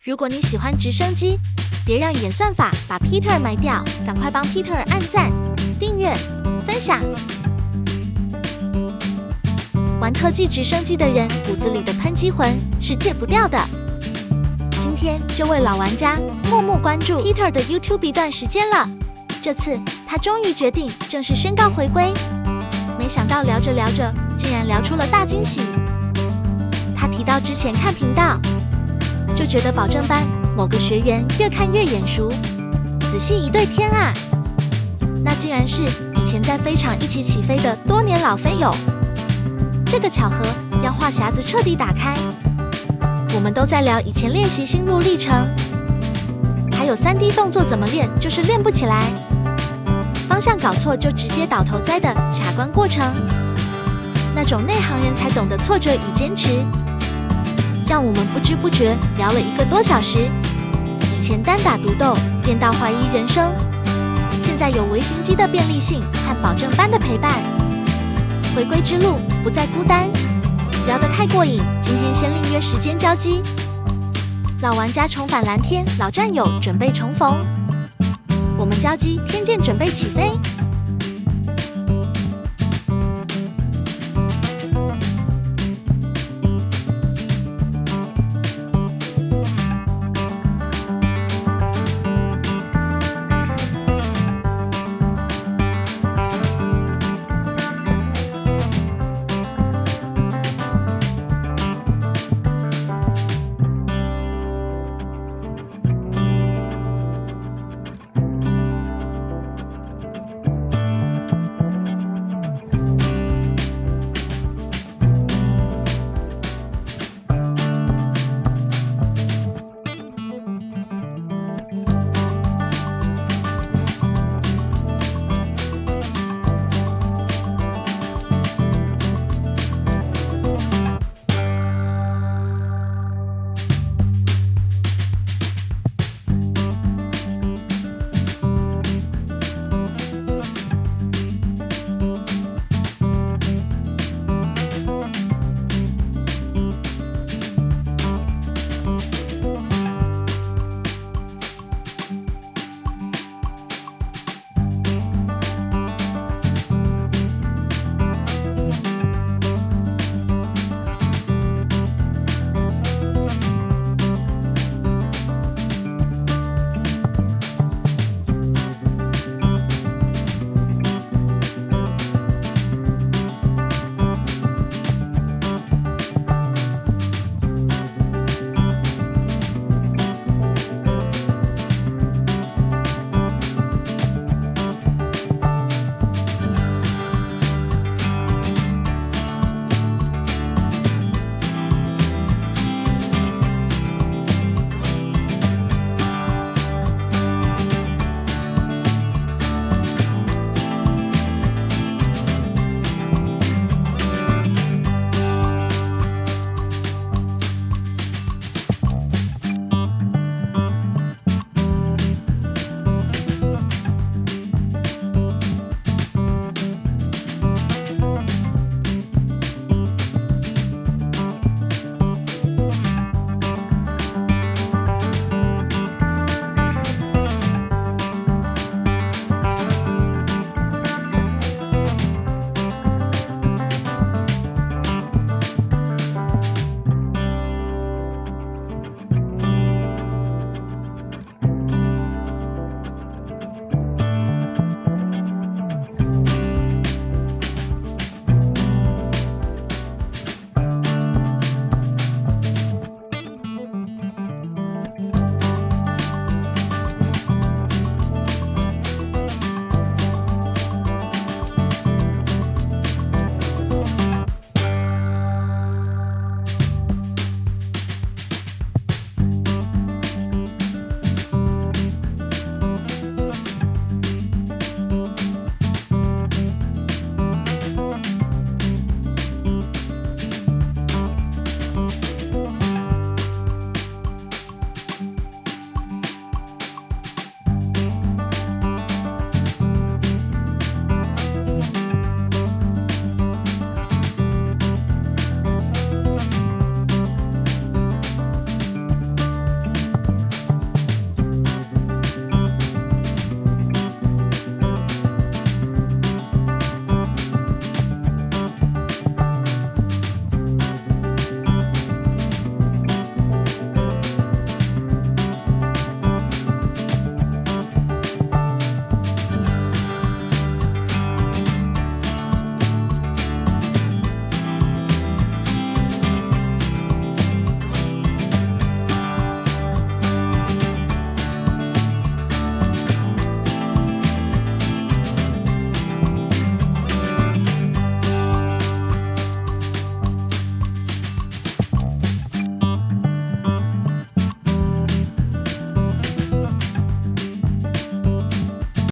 如果你喜歡直升機，別讓演算法把 Peter 埋掉，趕快幫 Peter 按讚、訂閱、分享。玩特技直升機的人骨子裡的噴機魂是戒不掉的。今天這位老玩家默默關注 Peter 的 YouTube 一段時間了，這次他終於決定正式宣告回歸。沒想到聊着聊着，竟然聊出了大驚喜。他提到之前看頻道，就覺得保證班某個學員越看越眼熟，仔細一對，天啊，那竟然是以前在飛場一起起飛的多年老飛友。這個巧合讓話匣子徹底打開，我們都在聊以前練習心路歷程，還有3D 動作怎麼練就是練不起來，方向搞錯就直接倒頭栽的卡關過程，那種內行人才懂的挫折與堅持，讓我們不知不覺聊了1個多小時。以前單打獨鬥練到懷疑人生，現在有微型機的便利性和保證班的陪伴，回歸之路不再孤單。聊得太過癮，今天先另約時間交機。老玩家重返藍天，老戰友準備重逢，我們交機，天劍準備起飛。